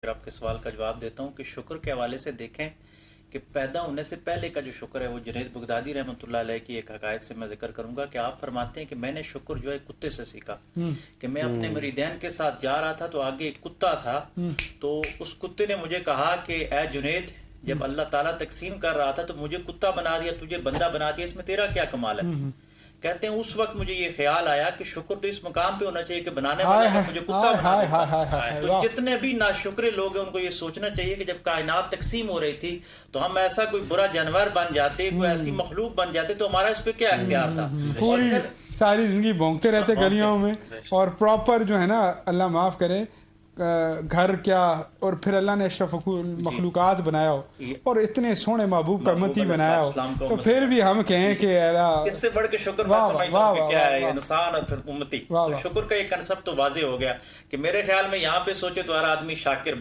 پھر آپ کے سوال کا جواب دیتا ہوں کہ شکر کے حوالے سے دیکھیں کہ پیدا ہونے سے پہلے کا جو شکر ہے وہ جنید بغدادی رحمۃ اللہ علیہ کی ایک حکایت سے میں ذکر کروں گا کہ آپ فرماتے ہیں کہ میں نے شکر جو ہے کتے سے سیکھا کہ میں اپنے مریدین کے ساتھ جا رہا تھا تو آگے ایک کتا تھا، تو اس کتے نے مجھے کہا کہ اے جنید، جب اللہ تعالیٰ تقسیم کر رہا تھا تو مجھے کتا بنا دیا، تجھے بندہ بنا دیا، اس میں تیرا کیا کمال ہے؟ کہتے ہیں اس وقت مجھے یہ خیال آیا کہ شکر تو اس مقام پہ ہونا چاہیے کہ بنانے والا اگر مجھے کتا بنا دیتا۔ تو جتنے بھی ناشکرے لوگ ہیں ان کو یہ سوچنا چاہیے کہ جب کائنات تقسیم ہو رہی تھی تو ہم ایسا کوئی برا جانور بن جاتے، کوئی ایسی مخلوق بن جاتے تو ہمارا اس پہ کیا اختیار تھا؟ پوری ساری زندگی بھونکتے رہتے گلیوں میں، اور پراپر جو ہے نا، اللہ معاف کرے، گھر کیا، اور پھر اللہ نے اشرف مخلوقات بنایا ہو اور اتنے سونے محبوب کا امتی بنایا ہو، تو پھر بھی ہم کہیں کہ اس سے بڑھ کے شکر میں سمجھتا ہوں کہ کیا ہے، انسان اور پھر امتی۔ تو شکر کا یہ کنسپٹ تو واضح ہو گیا کہ میرے خیال میں یہاں پہ سوچے تو ہر آدمی شاکر بن